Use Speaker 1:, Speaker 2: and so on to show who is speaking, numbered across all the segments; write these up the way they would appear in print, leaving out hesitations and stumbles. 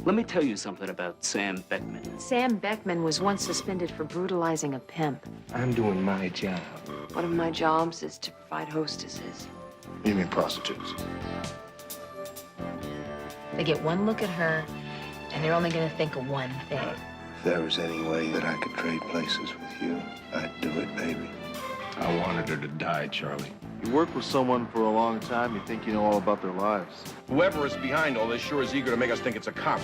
Speaker 1: Let me tell you something about Sam Beckman.
Speaker 2: Sam Beckman was once suspended for brutalizing a pimp.
Speaker 3: I'm doing my job.
Speaker 2: One of my jobs is to provide hostesses.
Speaker 4: You mean prostitutes?
Speaker 2: They get one look at her, and they're only going to think of one thing.
Speaker 4: If there was any way that I could trade places with you, I'd do it, baby.
Speaker 3: I wanted her to die, Charlie.
Speaker 5: You work with someone for a long time, you think you know all about their lives.
Speaker 6: Whoever is behind all this sure is eager to make us think it's a cop.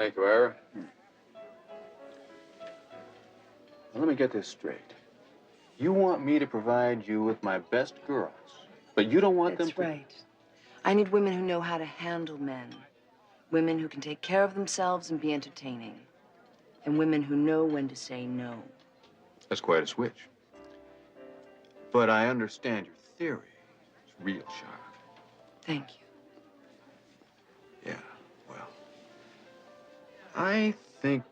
Speaker 5: Thank you, Ira. Now, let me get this straight. You want me to provide you with my best girls, but you don't want them to...
Speaker 2: That's right. I need women who know how to handle men. Women who can take care of themselves and be entertaining. And women who know when to say no.
Speaker 5: That's quite a switch. But I understand your theory. It's real sharp.
Speaker 2: Thank you.
Speaker 5: Yeah, well, I think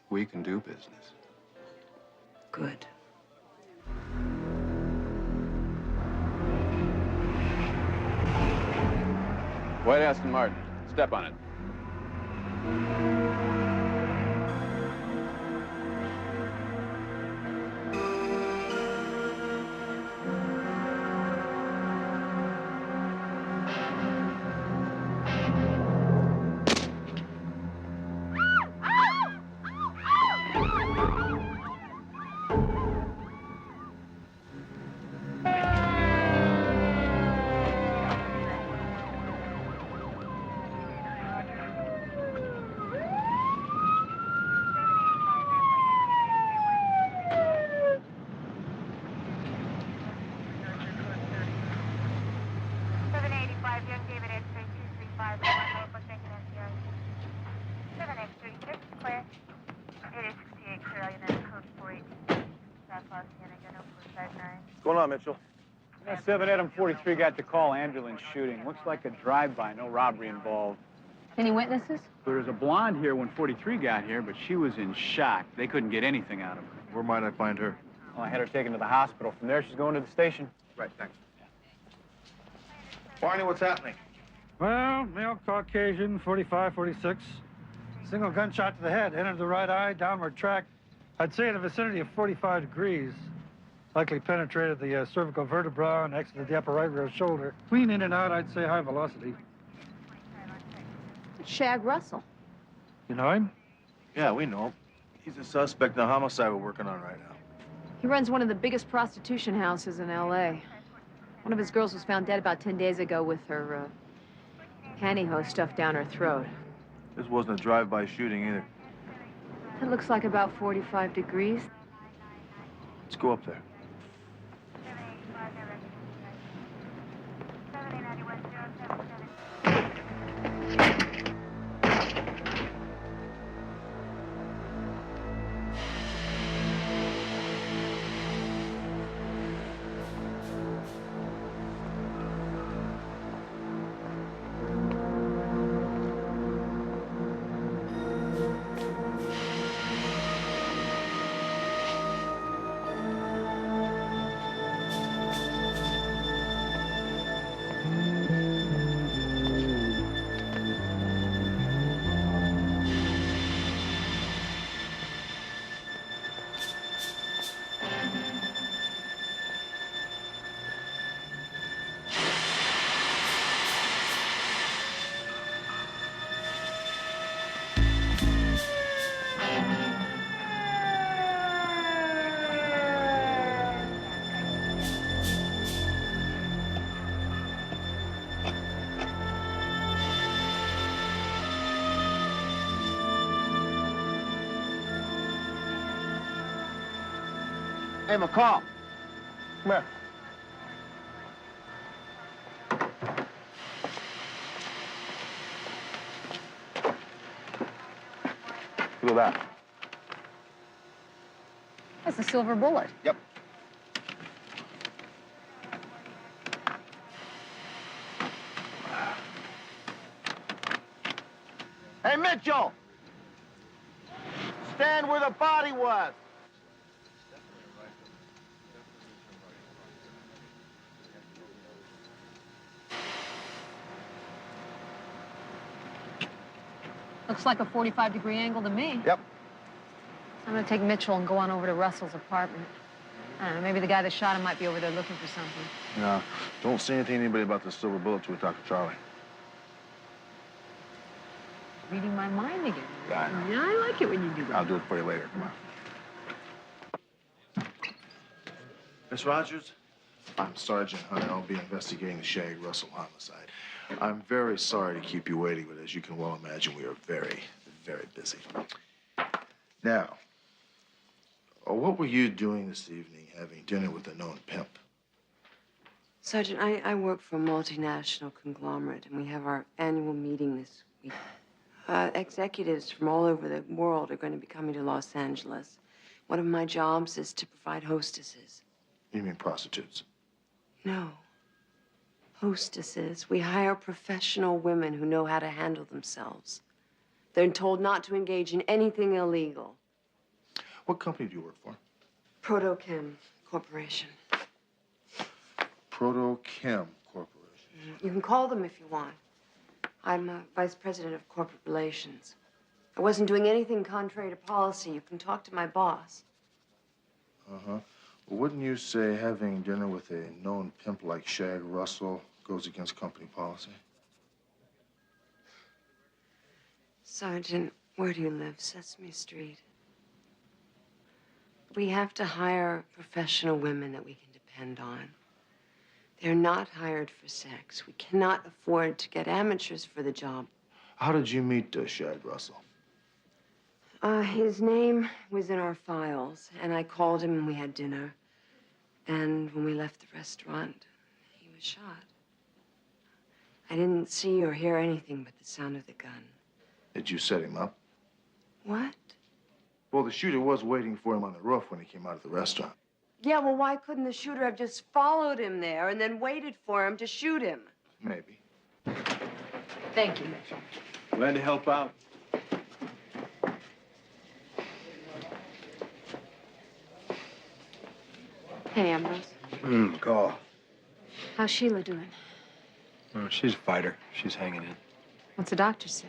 Speaker 5: we can do business.
Speaker 2: Good.
Speaker 5: White Aston Martin. Step on it. What's going on, Mitchell?
Speaker 7: 7 got the call, ambulance shooting. Looks like a drive-by, no robbery involved.
Speaker 8: Any witnesses?
Speaker 7: There was a blonde here when 43 got here, but she was in shock. They couldn't get anything out of her.
Speaker 6: Where might I find her?
Speaker 7: Well, I had her taken to the hospital. From there, she's going to the station.
Speaker 6: Right, thanks. Barney, what's happening?
Speaker 9: Well, male Caucasian, 45, 46. Single gunshot to the head, entered the right eye, downward track. I'd say in the vicinity of 45 degrees. Likely penetrated the cervical vertebra and exited the upper right rear shoulder. Clean in and out, I'd say high velocity.
Speaker 8: Shag Russell.
Speaker 9: You know him?
Speaker 6: Yeah, we know him. He's a suspect in a homicide we're working on right now.
Speaker 8: He runs one of the biggest prostitution houses in L.A. One of his girls was found dead about 10 days ago with her pantyhose stuffed down her throat.
Speaker 6: This wasn't a drive-by shooting either.
Speaker 8: It looks like about 45 degrees.
Speaker 6: Let's go up there.
Speaker 5: Hey, McCall.
Speaker 6: Come here.
Speaker 5: Look at that.
Speaker 8: That's a silver bullet.
Speaker 6: Yep.
Speaker 10: Hey, Mitchell! Stand where the body was.
Speaker 8: Looks like a 45-degree angle to me.
Speaker 6: Yep.
Speaker 8: I'm gonna take Mitchell and go on over to Russell's apartment. I don't know, maybe the guy that shot him might be over there looking for something.
Speaker 6: No, don't say anything to anybody about the silver bullet till we talk to Charlie.
Speaker 8: Reading my mind again.
Speaker 6: Yeah, I know.
Speaker 8: Yeah, I like it when you do that.
Speaker 6: I'll do it for you later. Come on. Miss Rogers, I'm Sergeant Hunt. I'll be investigating the Shag Russell homicide. I'm very sorry to keep you waiting, but as you can well imagine, we are very, very busy. Now, what were you doing this evening having dinner with a known pimp?
Speaker 2: Sergeant, I work for a multinational conglomerate, and we have our annual meeting this week. Executives from all over the world are going to be coming to Los Angeles. One of my jobs is to provide hostesses.
Speaker 6: You mean prostitutes?
Speaker 2: No. Hostesses. We hire professional women who know how to handle themselves. They're told not to engage in anything illegal.
Speaker 6: What company do you work for?
Speaker 2: Protochem Corporation.
Speaker 6: Protochem Corporation.
Speaker 2: You can call them if you want. I'm vice president of corporate relations. I wasn't doing anything contrary to policy. You can talk to my boss.
Speaker 6: Uh-huh. Well, wouldn't you say having dinner with a known pimp like Shag Russell goes against company policy?
Speaker 2: Sergeant, where do you live? Sesame Street. We have to hire professional women that we can depend on. They're not hired for sex. We cannot afford to get amateurs for the job.
Speaker 6: How did you meet Shag Russell?
Speaker 2: His name was in our files, and I called him and we had dinner. And when we left the restaurant, he was shot. I didn't see or hear anything but the sound of the gun.
Speaker 6: Did you set him up?
Speaker 2: What?
Speaker 6: Well, the shooter was waiting for him on the roof when he came out of the restaurant.
Speaker 2: Yeah, well, why couldn't the shooter have just followed him there and then waited for him to shoot him?
Speaker 6: Maybe.
Speaker 8: Thank you, Mitchell.
Speaker 5: Glad to help out.
Speaker 8: Hey, Ambrose.
Speaker 3: Call.
Speaker 8: How's Sheila doing?
Speaker 3: Oh, she's a fighter. She's hanging in.
Speaker 8: What's the doctor say?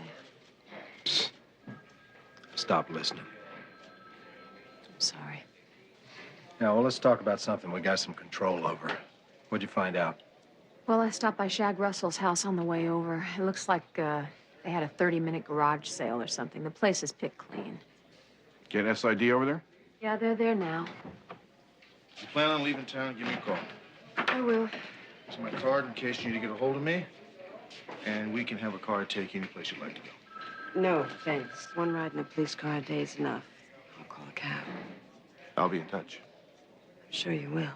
Speaker 3: Stop listening.
Speaker 8: I'm sorry.
Speaker 3: Now, well, let's talk about something we got some control over. What'd you find out?
Speaker 8: Well, I stopped by Shag Russell's house on the way over. It looks like they had a 30-minute garage sale or something. The place is picked clean.
Speaker 6: Get SID over there?
Speaker 8: Yeah, they're there now.
Speaker 6: You plan on leaving town, give me a call.
Speaker 2: I will.
Speaker 6: It's my card in case you need to get a hold of me. And we can have a car take you any place you'd like to go.
Speaker 2: No, thanks. One ride in a police car a day is enough. I'll call a cab.
Speaker 6: I'll be in touch.
Speaker 2: I'm sure you will.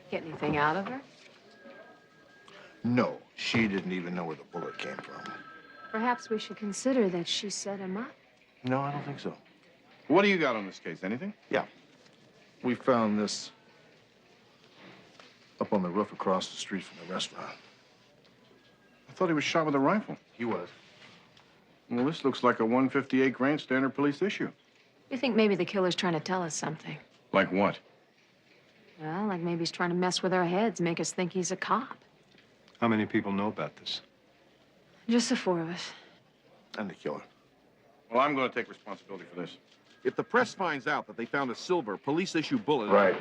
Speaker 8: Get anything out of her?
Speaker 6: No, she didn't even know where the bullet came from.
Speaker 8: Perhaps we should consider that she set him up.
Speaker 6: No, I don't think so.
Speaker 5: What do you got on this case? Anything?
Speaker 6: Yeah. We found this up on the roof across the street from the restaurant.
Speaker 5: I thought he was shot with a rifle.
Speaker 6: He was.
Speaker 5: Well, this looks like a 158 grain standard police issue.
Speaker 8: You think maybe the killer's trying to tell us something?
Speaker 5: Like what?
Speaker 8: Well, like maybe he's trying to mess with our heads, make us think he's a cop.
Speaker 3: How many people know about this?
Speaker 8: Just the four of us.
Speaker 6: And the killer.
Speaker 5: Well, I'm going to take responsibility for this.
Speaker 11: If the press finds out that they found a silver police-issue bullet...
Speaker 6: Right.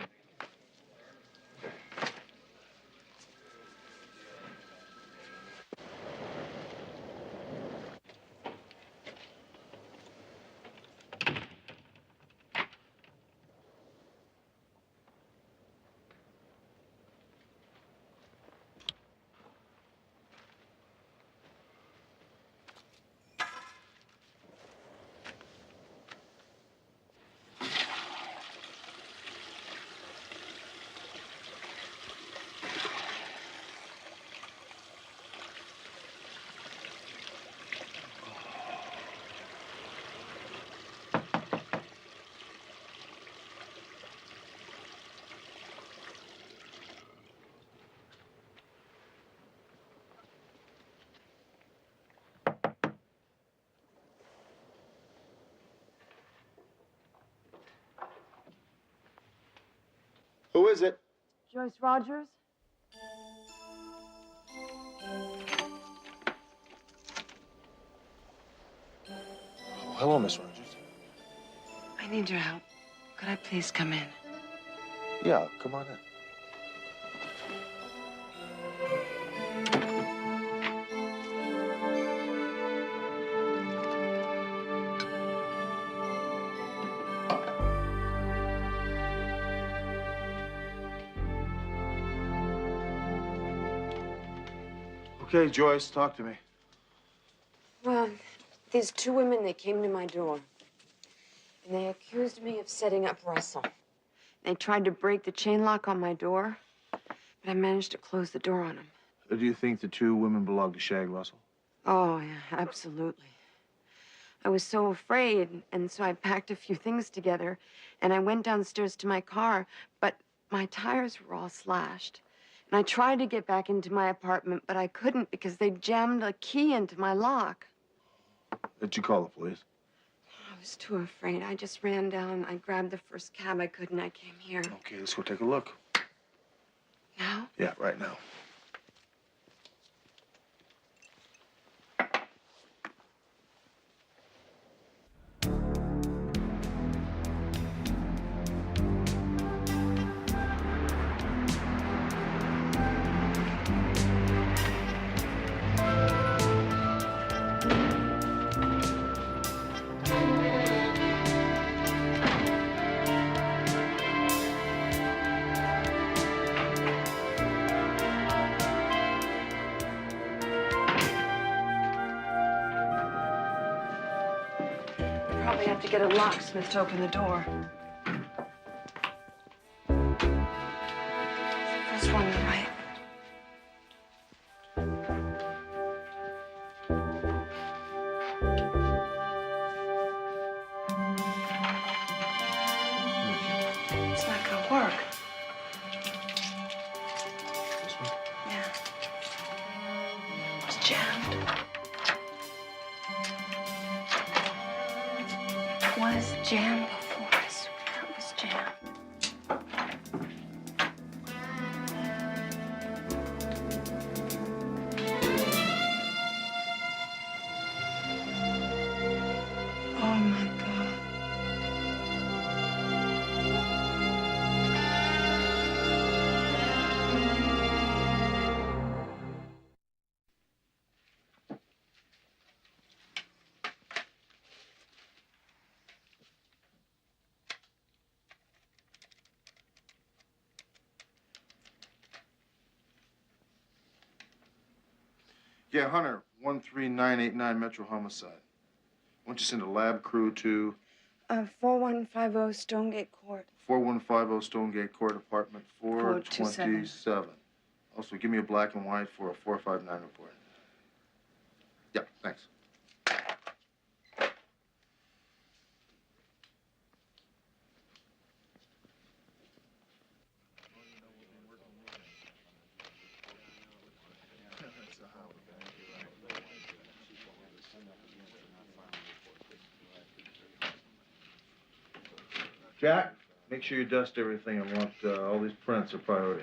Speaker 6: Who is it?
Speaker 2: Joyce Rogers?
Speaker 6: Oh, hello, Miss Rogers.
Speaker 2: I need your help. Could I please come in?
Speaker 6: Yeah, come on in. Okay, Joyce, talk to me.
Speaker 2: Well, these two women, they came to my door. And they accused me of setting up Russell. They tried to break the chain lock on my door, but I managed to close the door on them.
Speaker 6: Do you think the two women belong to Shag Russell?
Speaker 2: Oh, yeah, absolutely. I was so afraid, and so I packed a few things together, and I went downstairs to my car, but my tires were all slashed. And I tried to get back into my apartment, but I couldn't because they jammed a key into my lock.
Speaker 6: Did you call the police?
Speaker 2: I was too afraid. I just ran down. I grabbed the first cab I could, and I came here.
Speaker 6: Okay, let's go take a look.
Speaker 2: Now?
Speaker 6: Yeah, right now.
Speaker 2: Probably have to get a locksmith to open the door. First one on the right. It's not gonna work.
Speaker 6: This one?
Speaker 2: Yeah. It's jammed. It was jammed before. I swear it was jammed. Oh my God.
Speaker 6: Yeah, Hunter, 13989 Metro Homicide. Why don't you send a lab crew to
Speaker 2: 4150 Stonegate Court.
Speaker 6: 4150 Stonegate Court, apartment
Speaker 2: 427.
Speaker 6: 427. Also, give me a black and white for a 459 report. Yeah, thanks. Jack, make sure you dust everything. I want all these prints are priority.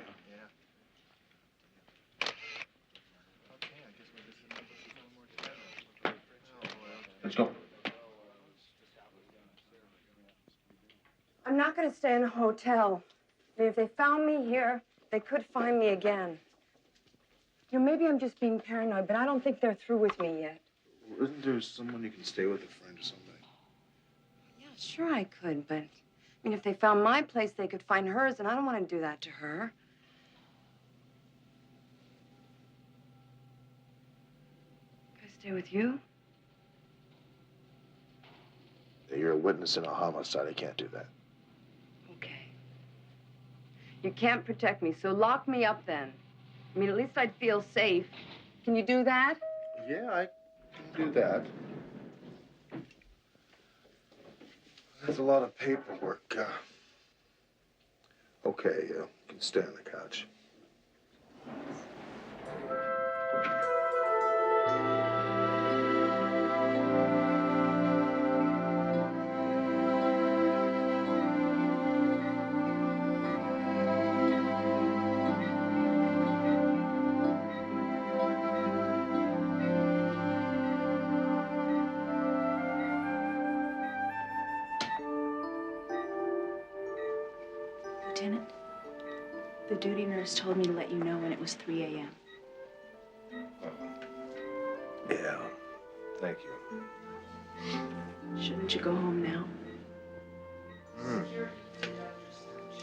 Speaker 6: Let's go.
Speaker 2: I'm not going to stay in a hotel. I mean, if they found me here, they could find me again. You know, maybe I'm just being paranoid, but I don't think they're through with me yet.
Speaker 6: Isn't there someone you can stay with, a friend or something?
Speaker 2: Yeah, sure I could, but I mean, if they found my place, they could find hers, and I don't want to do that to her. Can I stay with you?
Speaker 6: You're a witness in a homicide. I can't do that.
Speaker 2: Okay. You can't protect me, so lock me up then. I mean, at least I'd feel safe. Can you do that?
Speaker 6: Yeah, I can do that. That's a lot of paperwork. Okay, you can stay on the couch.
Speaker 12: Lieutenant, the duty nurse told me to let you know when it was 3 a.m.
Speaker 6: Yeah, thank you.
Speaker 12: Shouldn't you go home now?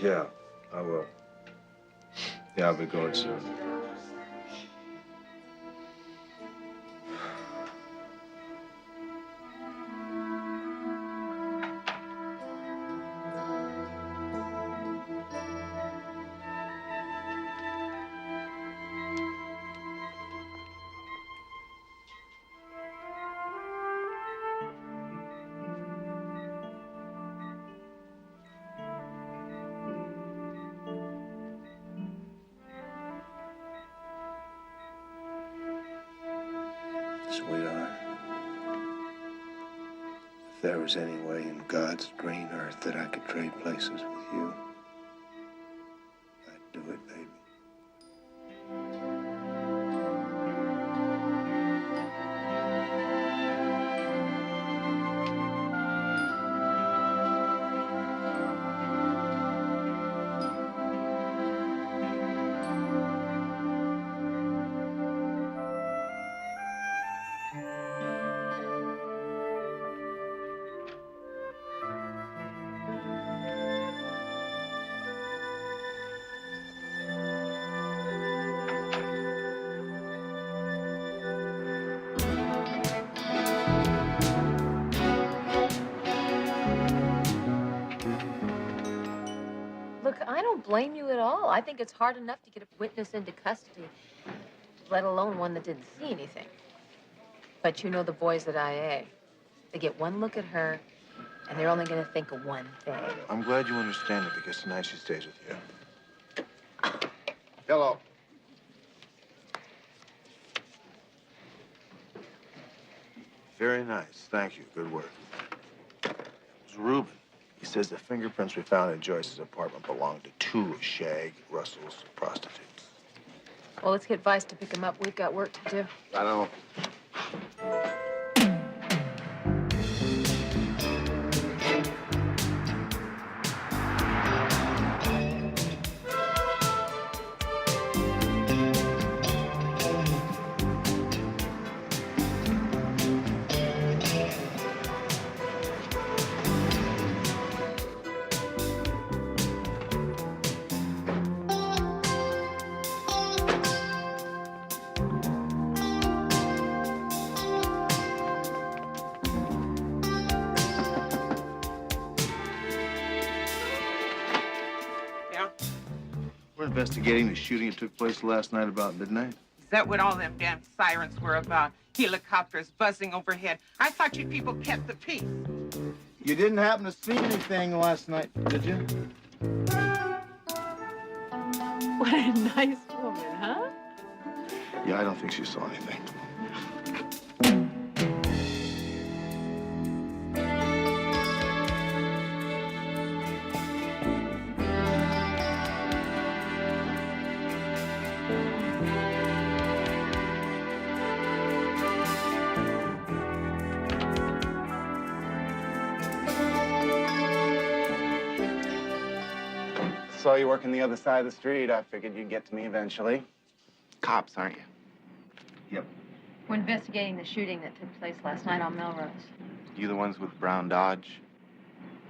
Speaker 6: Yeah, I will. Yeah, I'll be going soon.
Speaker 4: sweetheart. If there was any way in God's green earth that I could trade places with you, I'd do it, baby.
Speaker 8: Look, I don't blame you at all. I think it's hard enough to get a witness into custody, let alone one that didn't see anything. But you know the boys at IA. They get one look at her, and they're only going to think of one thing.
Speaker 6: I'm glad you understand it because tonight she stays with you. Hello. Very nice. Thank you. Good work. It was Reuben. He says the fingerprints we found in Joyce's apartment belonged to two of Shag Russell's prostitutes.
Speaker 8: Well, let's get Vice to pick him up. We've got work to do.
Speaker 6: I know. We're investigating the shooting that took place last night about midnight.
Speaker 13: Is that what all them damn sirens were about? Helicopters buzzing overhead. I thought you people kept the peace.
Speaker 10: You didn't happen to see anything last night, did you?
Speaker 8: What a nice woman, huh?
Speaker 6: Yeah, I don't think she saw anything.
Speaker 10: Saw you working the other side of the street. I figured you'd get to me eventually. Cops, aren't you?
Speaker 6: Yep.
Speaker 8: We're investigating the shooting that took place last night on Melrose.
Speaker 10: You the ones with brown Dodge?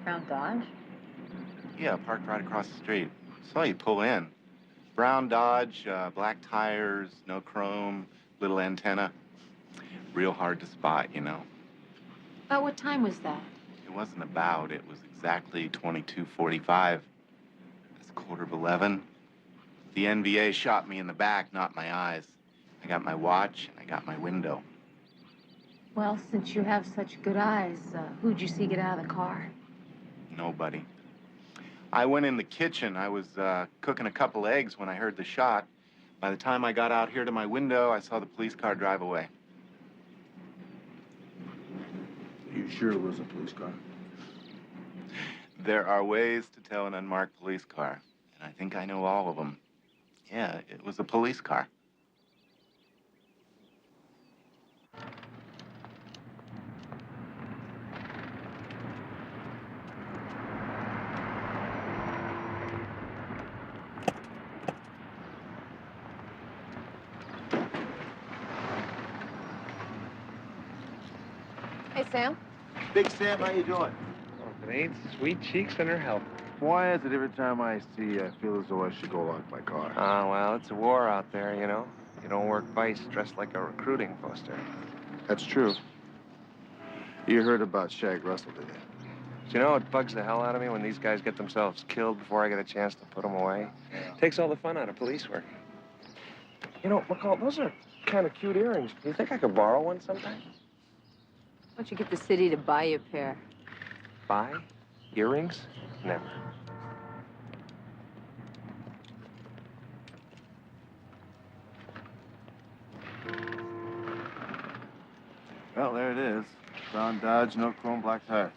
Speaker 8: Brown Dodge?
Speaker 10: Yeah, parked right across the street. Saw you pull in. Brown Dodge, black tires, no chrome, little antenna. Real hard to spot, you know.
Speaker 8: About what time was that?
Speaker 10: It wasn't about. It was exactly 22:45. It's 11:15. The NVA shot me in the back, not my eyes. I got my watch and I got my window.
Speaker 8: Well, since you have such good eyes, who'd you see get out of the car?
Speaker 10: Nobody. I went in the kitchen. I was cooking a couple eggs when I heard the shot. By the time I got out here to my window, I saw the police car drive away.
Speaker 6: Are you sure it was a police car?
Speaker 10: There are ways to tell an unmarked police car, and I think I know all of them. Yeah, it was a police car.
Speaker 8: Hey, Sam.
Speaker 6: Big Sam, how you doing?
Speaker 14: Oh, it ain't sweet cheeks and her help.
Speaker 6: Why is it every time I see you, I feel as though I should go lock my car?
Speaker 14: Oh, well, it's a war out there, you know. You don't work Vice dressed like a recruiting poster.
Speaker 6: That's true. You heard about Shag Russell, did you?
Speaker 14: You know, it bugs the hell out of me when these guys get themselves killed before I get a chance to put them away. Takes all the fun out of police work. You know, McCall, those are kind of cute earrings. Do you think I could borrow one sometime?
Speaker 8: Why don't you get the city to buy you a pair?
Speaker 14: Buy? Earrings? Never.
Speaker 5: Well, there it is. Brown Dodge, no chrome, black tires.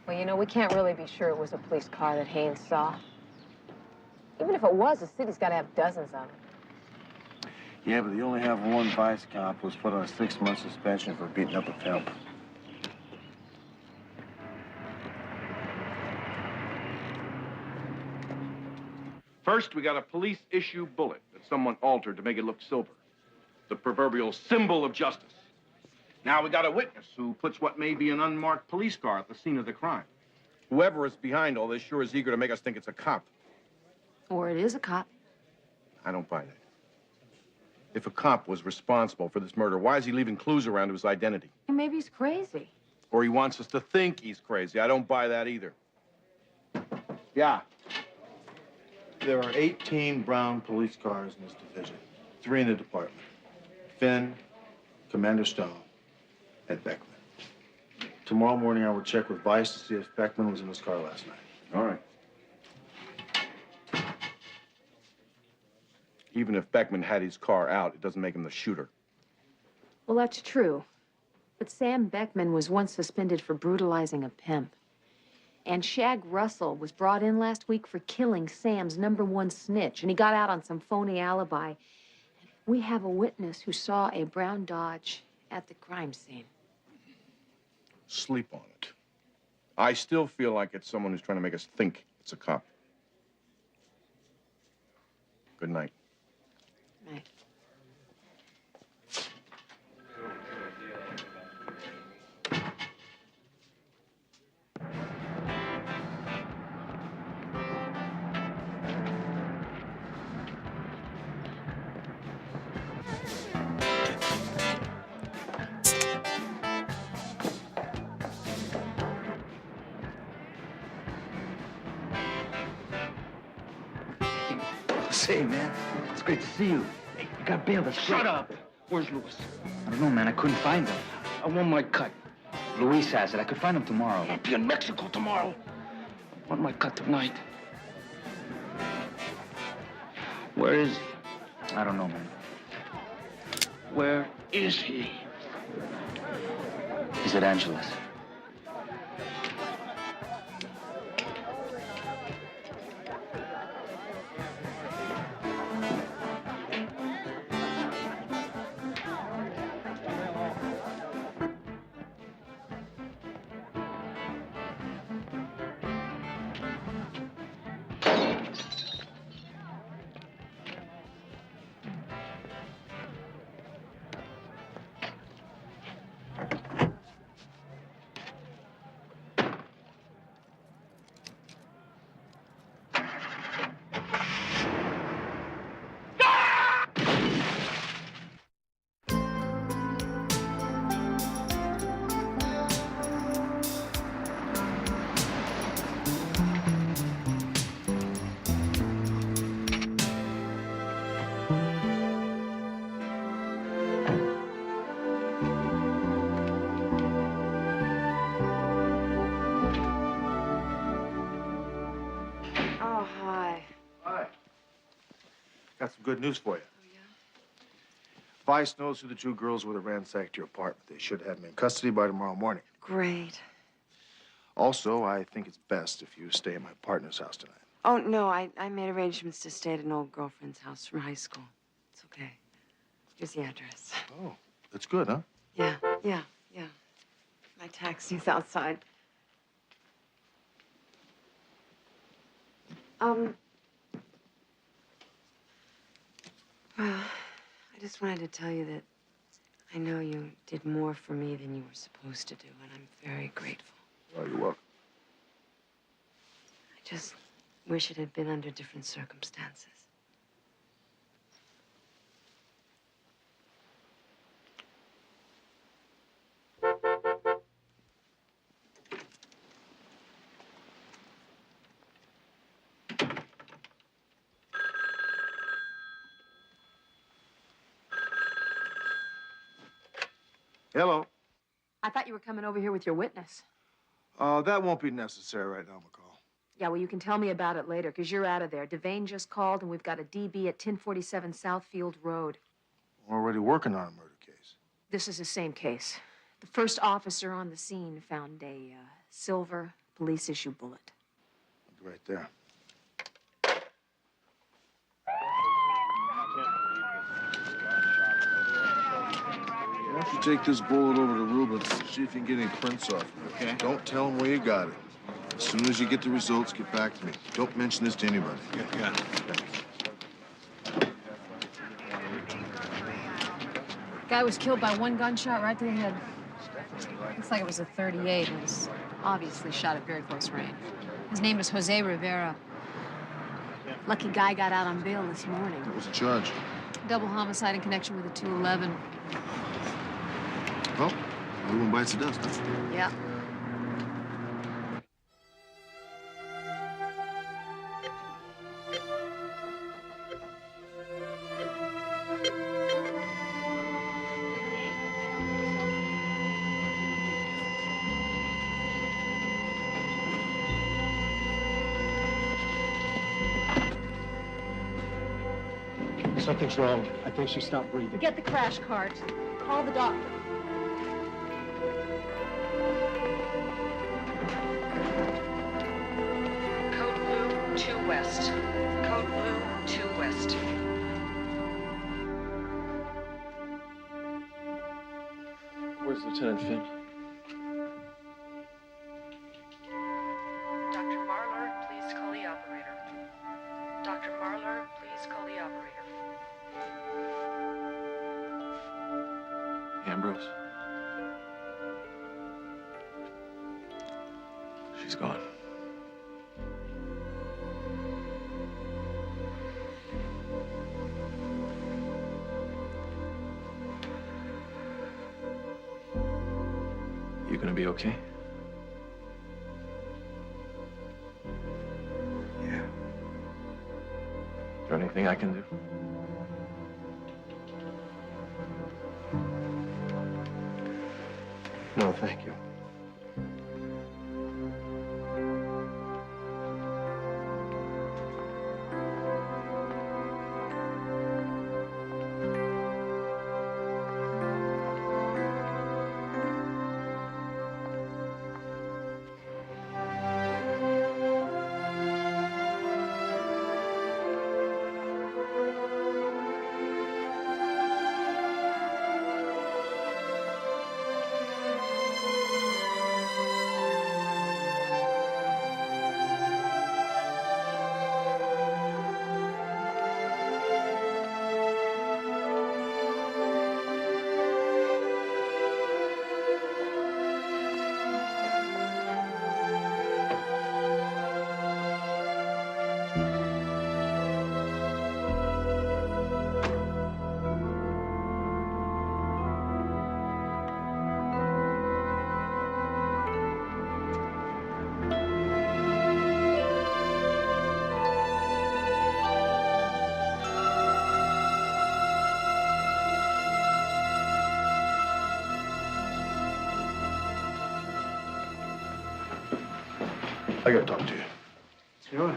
Speaker 8: Well, you know, we can't really be sure it was a police car that Haynes saw. Even if it was, the city's got to have dozens of them.
Speaker 5: Yeah, but they only have one vice cop who was put on a 6-month suspension for beating up a pimp.
Speaker 11: First, we got a police-issue bullet that someone altered to make it look silver. The proverbial symbol of justice. Now we got a witness who puts what may be an unmarked police car at the scene of the crime.
Speaker 10: Whoever is behind all this sure is eager to make us think it's a cop.
Speaker 8: Or it is a cop.
Speaker 10: I don't buy that. If a cop was responsible for this murder, why is he leaving clues around to his identity?
Speaker 8: Maybe he's crazy.
Speaker 10: Or he wants us to think he's crazy. I don't buy that either.
Speaker 6: Yeah. There are 18 brown police cars in this division. 3 in the department. Finn, Commander Stone, and Beckman. Tomorrow morning, I will check with Vice to see if Beckman was in his car last night.
Speaker 5: All right.
Speaker 10: Even if Beckman had his car out, it doesn't make him the shooter.
Speaker 8: Well, that's true. But Sam Beckman was once suspended for brutalizing a pimp. And Shag Russell was brought in last week for killing Sam's #1 snitch, and he got out on some phony alibi. We have a witness who saw a brown Dodge at the crime scene.
Speaker 10: Sleep on it. I still feel like it's someone who's trying to make us think it's a cop. Good night.
Speaker 8: Right.
Speaker 15: Say, man, it's great to see you. Hey, you got bail. That's great.
Speaker 1: Shut up! Where's Louis?
Speaker 15: I don't know, man. I couldn't find him. I want my cut. Luis has it. I could find him tomorrow.
Speaker 1: I'll be in Mexico tomorrow.
Speaker 15: I want my cut tonight. Where is he? I don't know, man.
Speaker 1: Where is he?
Speaker 15: He's at Angela's.
Speaker 2: Oh, hi.
Speaker 6: Hi. Got some good news for you. Oh, yeah? Vice knows who the 2 girls were that ransacked your apartment. They should have them in custody by tomorrow morning.
Speaker 2: Great.
Speaker 6: Also, I think it's best if you stay at my partner's house tonight.
Speaker 2: Oh, no, I made arrangements to stay at an old girlfriend's house from high school. It's okay. Here's the address.
Speaker 6: Oh, that's good, huh?
Speaker 2: Yeah. My taxi's outside. Well, I just wanted to tell you that I know you did more for me than you were supposed to do, and I'm very grateful.
Speaker 6: Oh, you're welcome.
Speaker 2: I just wish it had been under different circumstances.
Speaker 6: Hello.
Speaker 8: I thought you were coming over here with your witness.
Speaker 6: That won't be necessary right now, McCall.
Speaker 8: Yeah, well, you can tell me about it later, because you're out of there. Devane just called, and we've got a DB at 1047 Southfield Road.
Speaker 6: We're already working on a murder case.
Speaker 8: This is the same case. The first officer on the scene found a silver police-issue bullet.
Speaker 6: Right there. Why don't you take this bullet over to Rubens, see if you can get any prints off of it. Okay. Don't tell him where you got it. As soon as you get the results, get back to me. Don't mention this to anybody.
Speaker 11: Yeah.
Speaker 8: Guy was killed by one gunshot right to the head. Looks like it was a .38. It was obviously shot at very close range. His name is Jose Rivera. Lucky guy got out on bail this morning.
Speaker 6: What was the charge?
Speaker 8: Double homicide in connection with a 211.
Speaker 6: Well, everyone bites the dust, huh?
Speaker 8: Yeah.
Speaker 15: Something's wrong. I think she stopped breathing.
Speaker 8: Get the crash cart. Call the doctor.
Speaker 2: Code Blue 2 West. Code Blue 2 West.
Speaker 14: Where's Lieutenant Finn?
Speaker 2: Dr. Marlar, please call the operator. Dr. Marlar, please call the operator.
Speaker 14: Ambrose? She's gone. You gonna be okay?
Speaker 4: Yeah.
Speaker 14: Is there anything I can do?
Speaker 4: No, thank you.
Speaker 6: I gotta talk to you.
Speaker 15: Sure.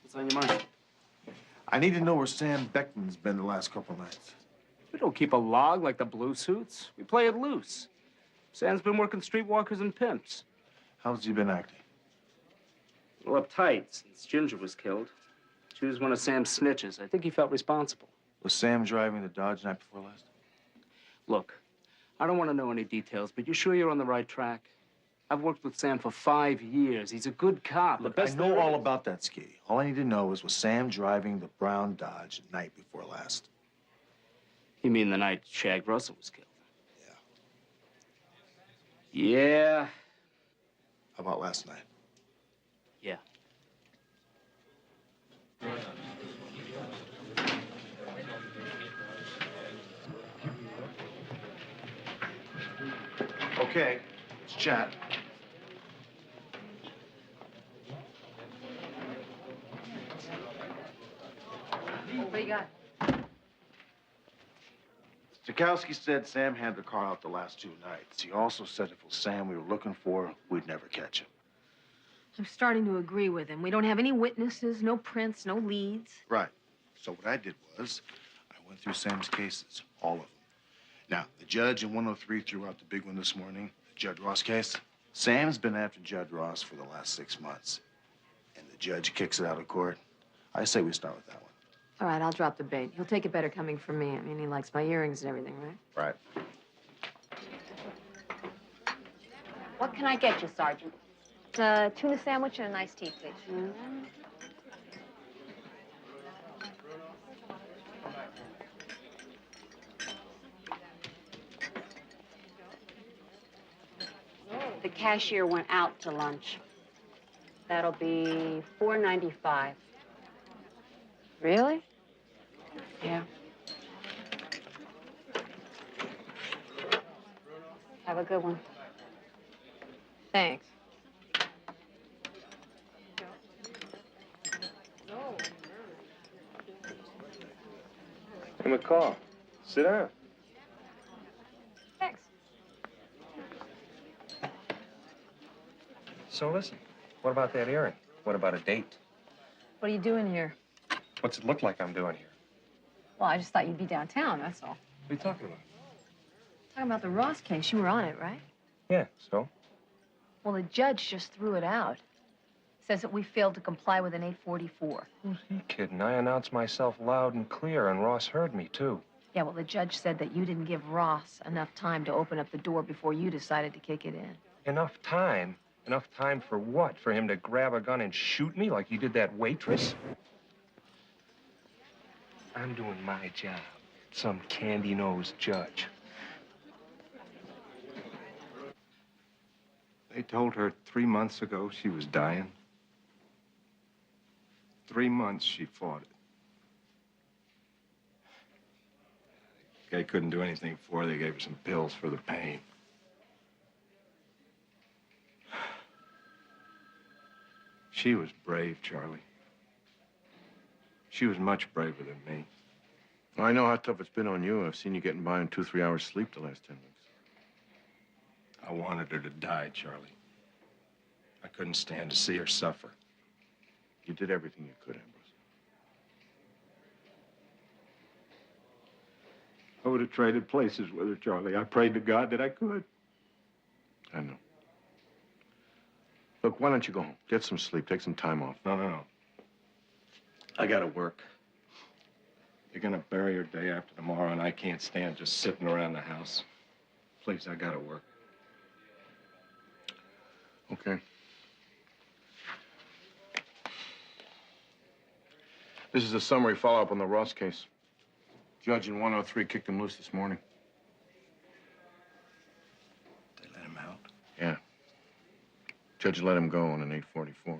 Speaker 15: What's on your mind?
Speaker 6: I need to know where Sam Beckman's been the last couple nights.
Speaker 15: We don't keep a log like the Blue Suits. We play it loose. Sam's been working streetwalkers and pimps.
Speaker 6: How's he been acting?
Speaker 15: Well, uptight since Ginger was killed. She was one of Sam's snitches. I think he felt responsible.
Speaker 6: Was Sam driving the Dodge night before last?
Speaker 15: Look, I don't want to know any details, but you sure you're on the right track? I've worked with Sam for 5 years. He's a good cop.
Speaker 6: Look, I know all about that, Ski. All I need to know is was Sam driving the brown Dodge the night before last?
Speaker 15: You mean the night Shag Russell was killed? Yeah.
Speaker 6: How about last night?
Speaker 15: Yeah.
Speaker 6: Okay, let's chat.
Speaker 8: What do you got?
Speaker 6: Stokowski said Sam had the car out the last 2 nights. He also said if it was Sam we were looking for, we'd never catch him.
Speaker 8: I'm starting to agree with him. We don't have any witnesses, no prints, no leads.
Speaker 6: Right. So what I did was, I went through Sam's cases, all of them. Now, the judge in 103 threw out the big one this morning, the Judd Ross case. Sam's been after Judd Ross for the last 6 months. And the judge kicks it out of court. I say we start with that one.
Speaker 8: All right, I'll drop the bait. He'll take it better coming from me. I mean, he likes my earrings and everything, right?
Speaker 6: Right.
Speaker 16: What can I get you, Sergeant? Tuna sandwich and an iced tea, please. The cashier went out to lunch. That'll be $4.95.
Speaker 8: Really?
Speaker 16: Yeah. Have a good one.
Speaker 8: Thanks.
Speaker 14: Hey, McCall, sit down.
Speaker 8: Thanks.
Speaker 14: So listen, what about that earring? What about a date?
Speaker 8: What are you doing here?
Speaker 14: What's it look like I'm doing here?
Speaker 8: Well, I just thought you'd be downtown, that's all.
Speaker 14: What are you talking about?
Speaker 8: Talking about the Ross case. You were on it, right?
Speaker 14: Yeah, so?
Speaker 8: Well, the judge just threw it out. Says that we failed to comply with an 844.
Speaker 14: Who's he kidding? I announced myself loud and clear, and Ross heard me, too.
Speaker 8: Yeah, well, the judge said that you didn't give Ross enough time to open up the door before you decided to kick it in.
Speaker 14: Enough time? Enough time for what? For him to grab a gun and shoot me like he did that waitress? I'm doing my job. Some candy-nosed judge.
Speaker 17: They told her 3 months ago she was dying. 3 months she fought it. They couldn't do anything for her. They gave her some pills for the pain. She was brave, Charlie. She was much braver than me.
Speaker 6: I know how tough it's been on you. I've seen you getting by on 2-3 hours sleep the last 10 weeks.
Speaker 17: I wanted her to die, Charlie. I couldn't stand to see her suffer.
Speaker 6: You did everything you could, Ambrose.
Speaker 17: I would have traded places with her, Charlie. I prayed to God that I could.
Speaker 6: I know. Look, why don't you go home? Get some sleep. Take some time off.
Speaker 17: No. I gotta work. You're gonna bury her day after tomorrow, and I can't stand just sitting around the house. Please, I gotta work.
Speaker 6: Okay. This is a summary follow-up on the Ross case. Judge in 103 kicked him loose this morning.
Speaker 17: They let him out?
Speaker 6: Yeah. Judge let him go on an 844.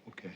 Speaker 17: Okay.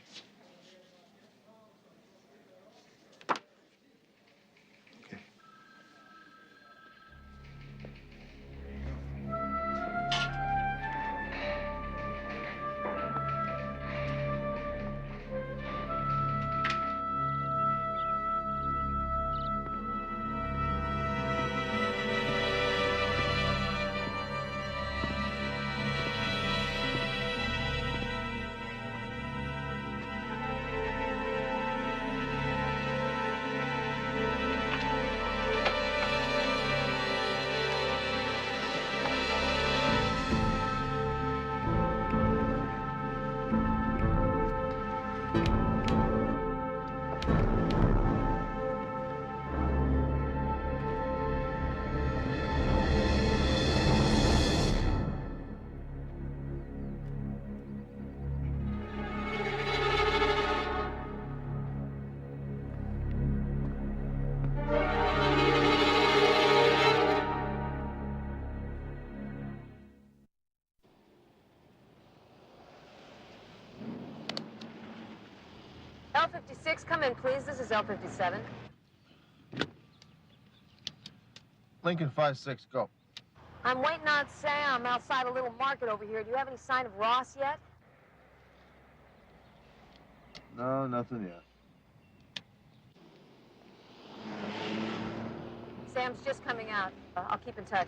Speaker 8: L56, come in, please. This is L57.
Speaker 6: Lincoln 5-6, go.
Speaker 8: I'm waiting on Sam outside a little market over here. Do you have any sign of Ross yet?
Speaker 6: No, nothing yet.
Speaker 8: Sam's just coming out. I'll keep in touch.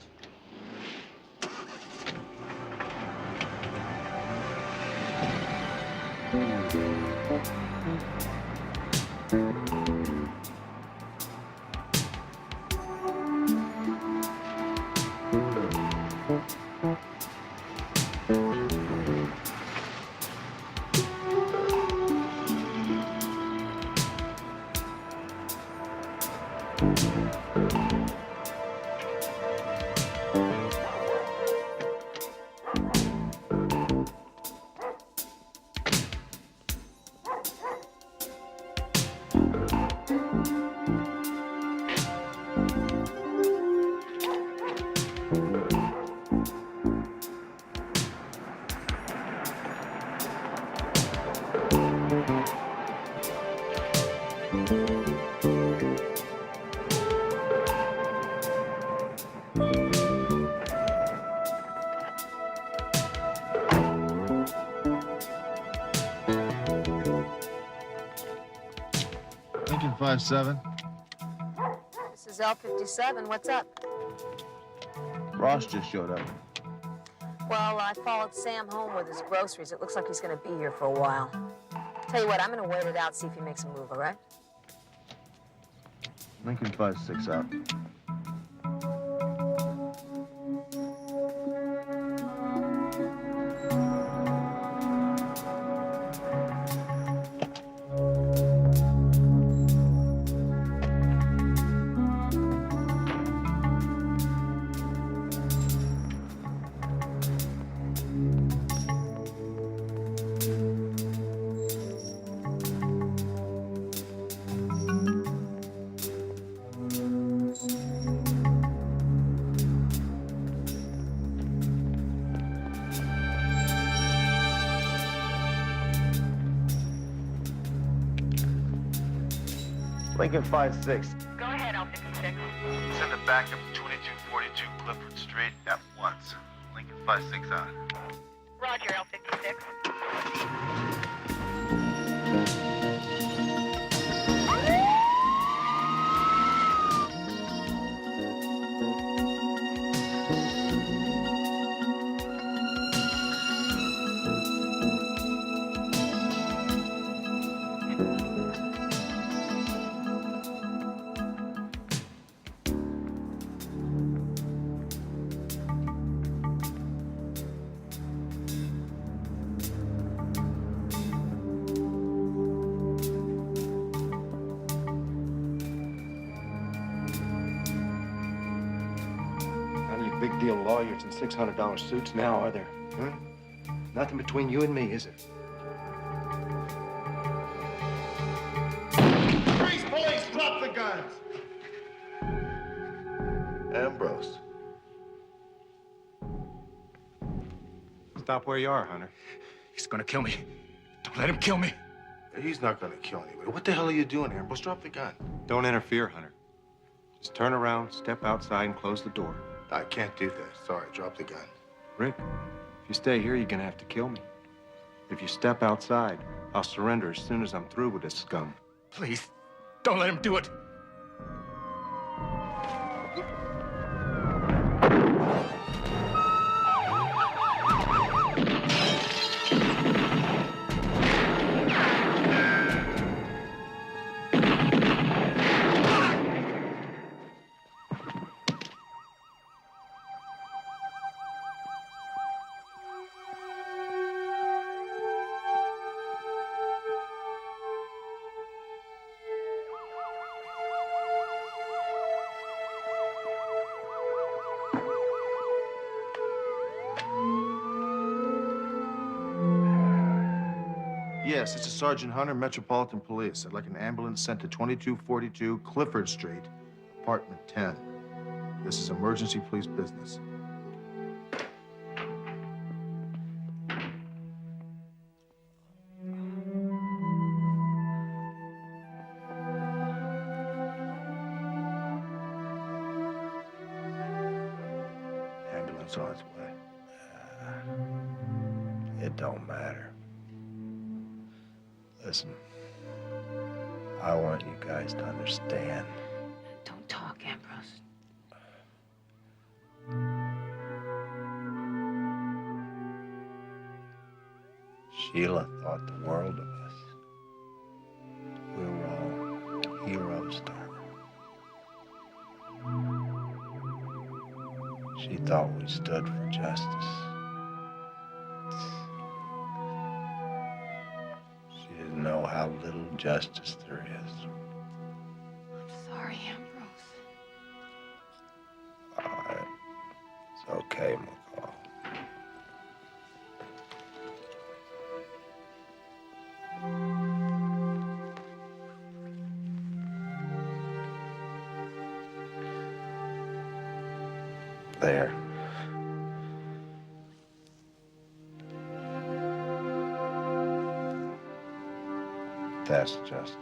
Speaker 6: Lincoln 57.
Speaker 8: This is L57. What's up?
Speaker 6: Ross just showed up.
Speaker 8: Well, I followed Sam home with his groceries. It looks like he's going to be here for a while. Tell you what, I'm going to wait it out, see if he makes a move, all right?
Speaker 6: Lincoln 56 out. Lincoln 56.
Speaker 8: Go ahead, L56.
Speaker 6: Send it back up to 2242 Clifford Street at once. Lincoln 56 out.
Speaker 8: Roger, L56.
Speaker 3: Big deal lawyers and $600 suits now, are there? Huh? Nothing between you and me, is it?
Speaker 6: Freeze, police! Drop the guns! Ambrose.
Speaker 3: Stop where you are, Hunter. He's gonna kill me. Don't let him kill me.
Speaker 6: He's not gonna kill anybody. What the hell are you doing, Ambrose? Drop the gun.
Speaker 3: Don't interfere, Hunter. Just turn around, step outside, and close the door.
Speaker 6: I can't do that. Sorry, drop the gun.
Speaker 3: Rick, if you stay here, you're gonna have to kill me. If you step outside, I'll surrender as soon as I'm through with this scum. Please, don't let him do it.
Speaker 6: Yes, this is Sergeant Hunter, Metropolitan Police. I'd like an ambulance sent to 2242 Clifford Street, apartment 10. This is emergency police business. Ambulance on its way.
Speaker 4: It don't matter. Listen, I want you guys to understand.
Speaker 8: Don't talk, Ambrose.
Speaker 4: Sheila thought the world of us. We were all heroes to her. She thought we stood for justice. She didn't know how little justice there is.
Speaker 8: I'm sorry, Ambrose.
Speaker 4: It's okay, McCall. There. That's justice.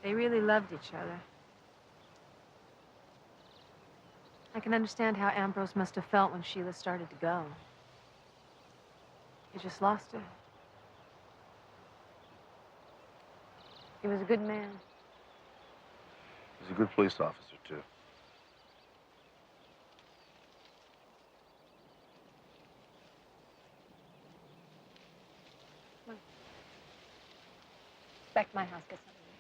Speaker 8: They really loved each other. I can understand how Ambrose must have felt when Sheila started to go. He just lost her. He was a good man.
Speaker 6: He's a good police officer, too.
Speaker 16: Back to my house, get something.